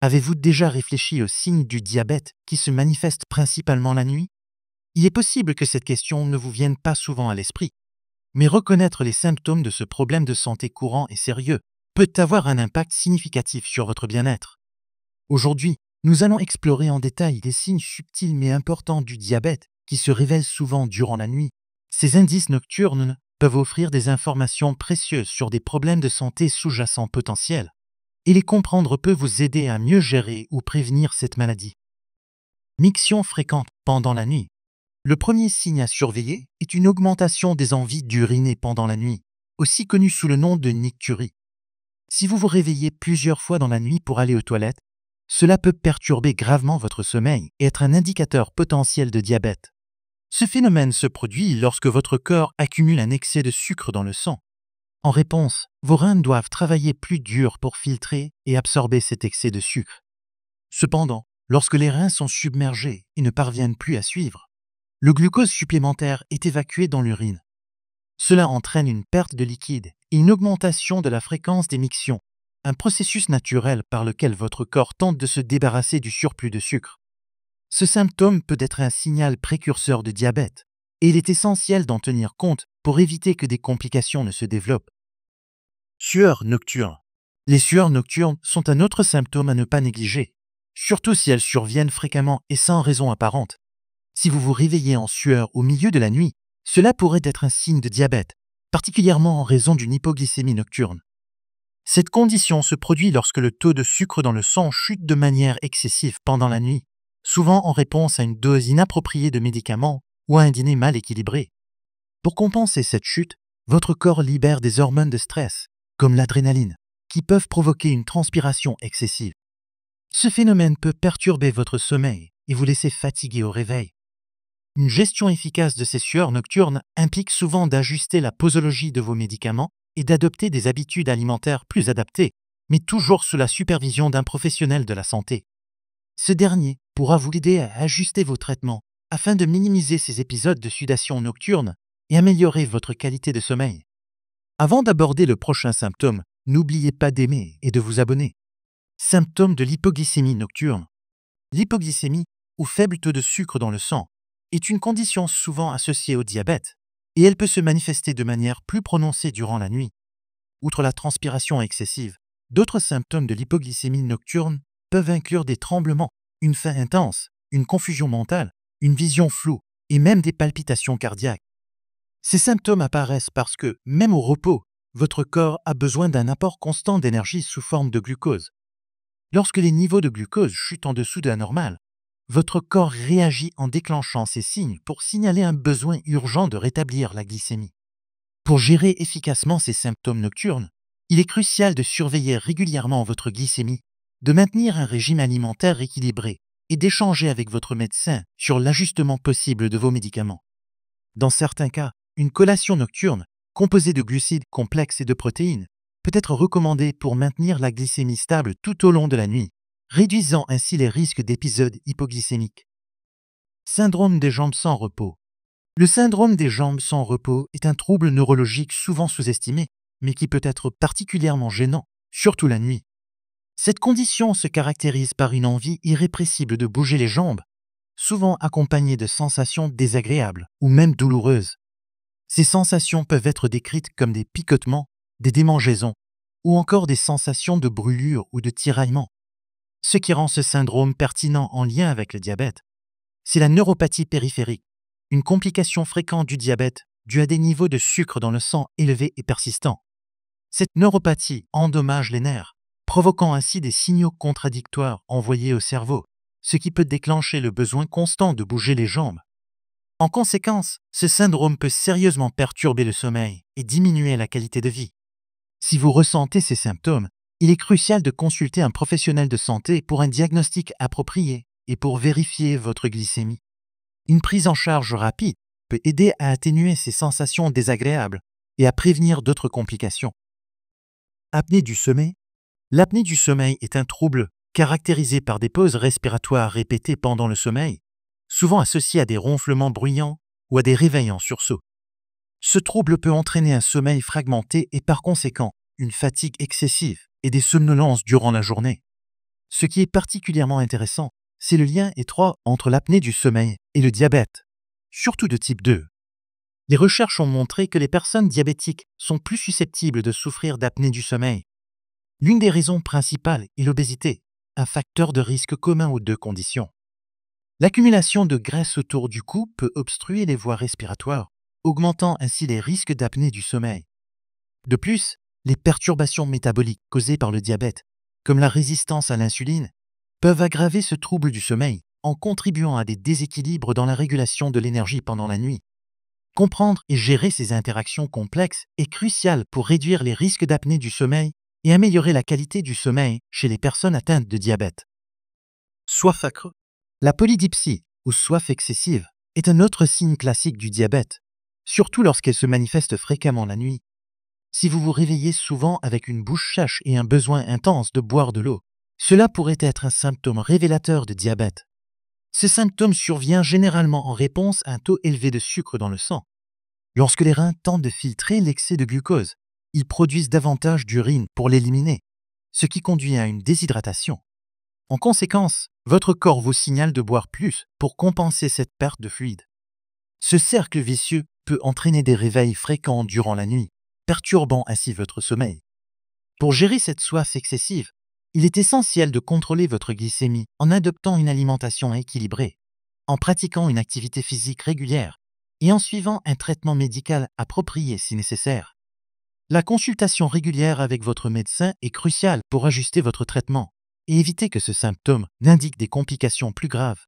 Avez-vous déjà réfléchi aux signes du diabète qui se manifestent principalement la nuit? Il est possible que cette question ne vous vienne pas souvent à l'esprit, mais reconnaître les symptômes de ce problème de santé courant et sérieux peut avoir un impact significatif sur votre bien-être. Aujourd'hui, nous allons explorer en détail les signes subtils mais importants du diabète qui se révèlent souvent durant la nuit. Ces indices nocturnes peuvent offrir des informations précieuses sur des problèmes de santé sous-jacents potentiels, et les comprendre peut vous aider à mieux gérer ou prévenir cette maladie. Miction fréquente pendant la nuit. Le premier signe à surveiller est une augmentation des envies d'uriner pendant la nuit, aussi connue sous le nom de nicturie. Si vous vous réveillez plusieurs fois dans la nuit pour aller aux toilettes, cela peut perturber gravement votre sommeil et être un indicateur potentiel de diabète. Ce phénomène se produit lorsque votre corps accumule un excès de sucre dans le sang. En réponse, vos reins doivent travailler plus dur pour filtrer et absorber cet excès de sucre. Cependant, lorsque les reins sont submergés et ne parviennent plus à suivre, le glucose supplémentaire est évacué dans l'urine. Cela entraîne une perte de liquide et une augmentation de la fréquence des mictions, un processus naturel par lequel votre corps tente de se débarrasser du surplus de sucre. Ce symptôme peut être un signal précurseur de diabète, et il est essentiel d'en tenir compte pour éviter que des complications ne se développent. Sueur nocturne. Les sueurs nocturnes sont un autre symptôme à ne pas négliger, surtout si elles surviennent fréquemment et sans raison apparente. Si vous vous réveillez en sueur au milieu de la nuit, cela pourrait être un signe de diabète, particulièrement en raison d'une hypoglycémie nocturne. Cette condition se produit lorsque le taux de sucre dans le sang chute de manière excessive pendant la nuit, souvent en réponse à une dose inappropriée de médicaments ou à un dîner mal équilibré. Pour compenser cette chute, votre corps libère des hormones de stress, comme l'adrénaline, qui peuvent provoquer une transpiration excessive. Ce phénomène peut perturber votre sommeil et vous laisser fatigué au réveil. Une gestion efficace de ces sueurs nocturnes implique souvent d'ajuster la posologie de vos médicaments et d'adopter des habitudes alimentaires plus adaptées, mais toujours sous la supervision d'un professionnel de la santé. Ce dernier pourra vous aider à ajuster vos traitements afin de minimiser ces épisodes de sudation nocturne et améliorer votre qualité de sommeil. Avant d'aborder le prochain symptôme, n'oubliez pas d'aimer et de vous abonner. Symptômes de l'hypoglycémie nocturne. L'hypoglycémie, ou faible taux de sucre dans le sang, est une condition souvent associée au diabète, et elle peut se manifester de manière plus prononcée durant la nuit. Outre la transpiration excessive, d'autres symptômes de l'hypoglycémie nocturne peuvent inclure des tremblements, une faim intense, une confusion mentale, une vision floue et même des palpitations cardiaques. Ces symptômes apparaissent parce que, même au repos, votre corps a besoin d'un apport constant d'énergie sous forme de glucose. Lorsque les niveaux de glucose chutent en dessous de la normale, votre corps réagit en déclenchant ces signes pour signaler un besoin urgent de rétablir la glycémie. Pour gérer efficacement ces symptômes nocturnes, il est crucial de surveiller régulièrement votre glycémie, de maintenir un régime alimentaire équilibré et d'échanger avec votre médecin sur l'ajustement possible de vos médicaments. Dans certains cas, une collation nocturne, composée de glucides complexes et de protéines, peut être recommandée pour maintenir la glycémie stable tout au long de la nuit, réduisant ainsi les risques d'épisodes hypoglycémiques. Syndrome des jambes sans repos. Le syndrome des jambes sans repos est un trouble neurologique souvent sous-estimé, mais qui peut être particulièrement gênant, surtout la nuit. Cette condition se caractérise par une envie irrépressible de bouger les jambes, souvent accompagnée de sensations désagréables ou même douloureuses. Ces sensations peuvent être décrites comme des picotements, des démangeaisons, ou encore des sensations de brûlure ou de tiraillement. Ce qui rend ce syndrome pertinent en lien avec le diabète, c'est la neuropathie périphérique, une complication fréquente du diabète due à des niveaux de sucre dans le sang élevés et persistants. Cette neuropathie endommage les nerfs, provoquant ainsi des signaux contradictoires envoyés au cerveau, ce qui peut déclencher le besoin constant de bouger les jambes. En conséquence, ce syndrome peut sérieusement perturber le sommeil et diminuer la qualité de vie. Si vous ressentez ces symptômes, il est crucial de consulter un professionnel de santé pour un diagnostic approprié et pour vérifier votre glycémie. Une prise en charge rapide peut aider à atténuer ces sensations désagréables et à prévenir d'autres complications. Apnée du sommeil. L'apnée du sommeil est un trouble caractérisé par des pauses respiratoires répétées pendant le sommeil, souvent associées à des ronflements bruyants ou à des réveils en sursaut. Ce trouble peut entraîner un sommeil fragmenté et par conséquent une fatigue excessive et des somnolences durant la journée. Ce qui est particulièrement intéressant, c'est le lien étroit entre l'apnée du sommeil et le diabète, surtout de type 2. Les recherches ont montré que les personnes diabétiques sont plus susceptibles de souffrir d'apnée du sommeil. L'une des raisons principales est l'obésité, un facteur de risque commun aux deux conditions. L'accumulation de graisse autour du cou peut obstruer les voies respiratoires, augmentant ainsi les risques d'apnée du sommeil. De plus, les perturbations métaboliques causées par le diabète, comme la résistance à l'insuline, peuvent aggraver ce trouble du sommeil en contribuant à des déséquilibres dans la régulation de l'énergie pendant la nuit. Comprendre et gérer ces interactions complexes est crucial pour réduire les risques d'apnée du sommeil et améliorer la qualité du sommeil chez les personnes atteintes de diabète. Soif accrue. La polydipsie, ou soif excessive, est un autre signe classique du diabète, surtout lorsqu'elle se manifeste fréquemment la nuit. Si vous vous réveillez souvent avec une bouche sèche et un besoin intense de boire de l'eau, cela pourrait être un symptôme révélateur de diabète. Ce symptôme survient généralement en réponse à un taux élevé de sucre dans le sang. Lorsque les reins tentent de filtrer l'excès de glucose, ils produisent davantage d'urine pour l'éliminer, ce qui conduit à une déshydratation. En conséquence, votre corps vous signale de boire plus pour compenser cette perte de fluide. Ce cercle vicieux peut entraîner des réveils fréquents durant la nuit, perturbant ainsi votre sommeil. Pour gérer cette soif excessive, il est essentiel de contrôler votre glycémie en adoptant une alimentation équilibrée, en pratiquant une activité physique régulière et en suivant un traitement médical approprié si nécessaire. La consultation régulière avec votre médecin est cruciale pour ajuster votre traitement et éviter que ce symptôme n'indique des complications plus graves.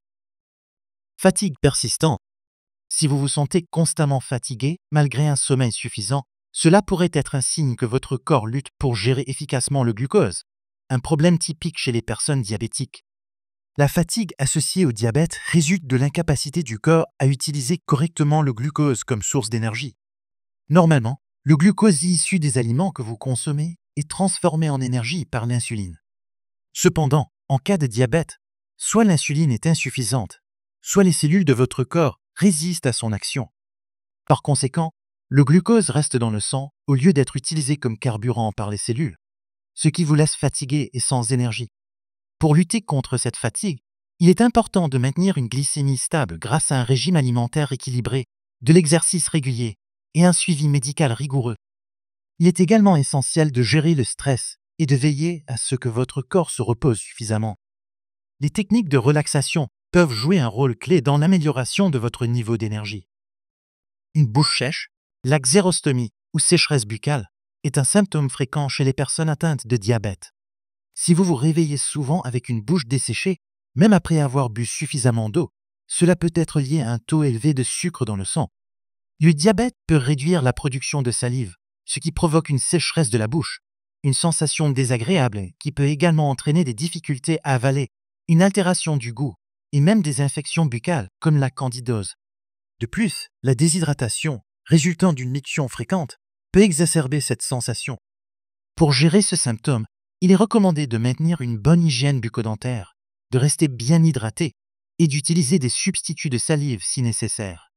Fatigue persistante. Si vous vous sentez constamment fatigué malgré un sommeil suffisant, cela pourrait être un signe que votre corps lutte pour gérer efficacement le glucose, un problème typique chez les personnes diabétiques. La fatigue associée au diabète résulte de l'incapacité du corps à utiliser correctement le glucose comme source d'énergie. Normalement, le glucose issu des aliments que vous consommez est transformé en énergie par l'insuline. Cependant, en cas de diabète, soit l'insuline est insuffisante, soit les cellules de votre corps résistent à son action. Par conséquent, le glucose reste dans le sang au lieu d'être utilisé comme carburant par les cellules, ce qui vous laisse fatigué et sans énergie. Pour lutter contre cette fatigue, il est important de maintenir une glycémie stable grâce à un régime alimentaire équilibré, de l'exercice régulier et un suivi médical rigoureux. Il est également essentiel de gérer le stress et de veiller à ce que votre corps se repose suffisamment. Les techniques de relaxation peuvent jouer un rôle clé dans l'amélioration de votre niveau d'énergie. Une bouche sèche, la xérostomie ou sécheresse buccale est un symptôme fréquent chez les personnes atteintes de diabète. Si vous vous réveillez souvent avec une bouche desséchée, même après avoir bu suffisamment d'eau, cela peut être lié à un taux élevé de sucre dans le sang. Le diabète peut réduire la production de salive, ce qui provoque une sécheresse de la bouche, une sensation désagréable qui peut également entraîner des difficultés à avaler, une altération du goût et même des infections buccales comme la candidose. De plus, la déshydratation, résultant d'une miction fréquente, peut exacerber cette sensation. Pour gérer ce symptôme, il est recommandé de maintenir une bonne hygiène bucco-dentaire, de rester bien hydraté et d'utiliser des substituts de salive si nécessaire.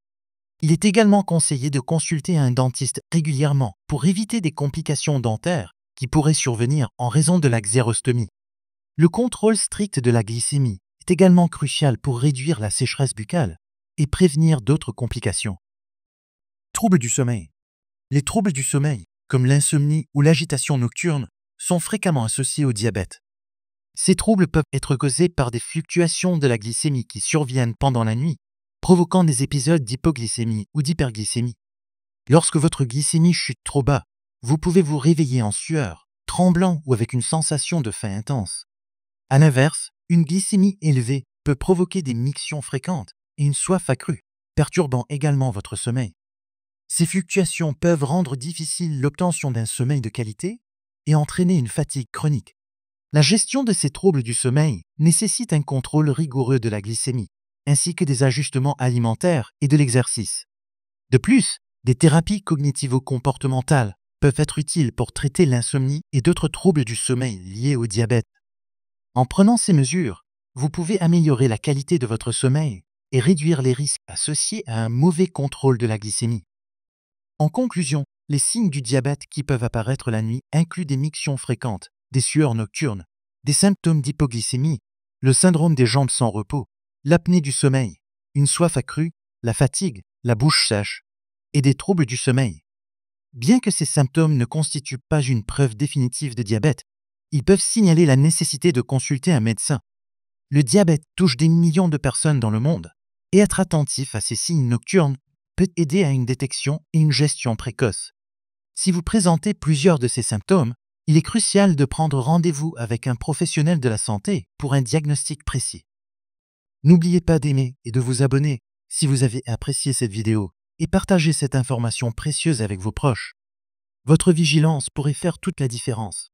Il est également conseillé de consulter un dentiste régulièrement pour éviter des complications dentaires qui pourraient survenir en raison de la xérostomie. Le contrôle strict de la glycémie est également crucial pour réduire la sécheresse buccale et prévenir d'autres complications. Troubles du sommeil. Les troubles du sommeil, comme l'insomnie ou l'agitation nocturne, sont fréquemment associés au diabète. Ces troubles peuvent être causés par des fluctuations de la glycémie qui surviennent pendant la nuit, provoquant des épisodes d'hypoglycémie ou d'hyperglycémie. Lorsque votre glycémie chute trop bas, vous pouvez vous réveiller en sueur, tremblant ou avec une sensation de faim intense. À l'inverse, une glycémie élevée peut provoquer des mictions fréquentes et une soif accrue, perturbant également votre sommeil. Ces fluctuations peuvent rendre difficile l'obtention d'un sommeil de qualité et entraîner une fatigue chronique. La gestion de ces troubles du sommeil nécessite un contrôle rigoureux de la glycémie, ainsi que des ajustements alimentaires et de l'exercice. De plus, des thérapies cognitivo-comportementales peuvent être utiles pour traiter l'insomnie et d'autres troubles du sommeil liés au diabète. En prenant ces mesures, vous pouvez améliorer la qualité de votre sommeil et réduire les risques associés à un mauvais contrôle de la glycémie. En conclusion, les signes du diabète qui peuvent apparaître la nuit incluent des mictions fréquentes, des sueurs nocturnes, des symptômes d'hypoglycémie, le syndrome des jambes sans repos, l'apnée du sommeil, une soif accrue, la fatigue, la bouche sèche et des troubles du sommeil. Bien que ces symptômes ne constituent pas une preuve définitive de diabète, ils peuvent signaler la nécessité de consulter un médecin. Le diabète touche des millions de personnes dans le monde, et être attentif à ces signes nocturnes peut aider à une détection et une gestion précoce. Si vous présentez plusieurs de ces symptômes, il est crucial de prendre rendez-vous avec un professionnel de la santé pour un diagnostic précis. N'oubliez pas d'aimer et de vous abonner si vous avez apprécié cette vidéo et partagez cette information précieuse avec vos proches. Votre vigilance pourrait faire toute la différence.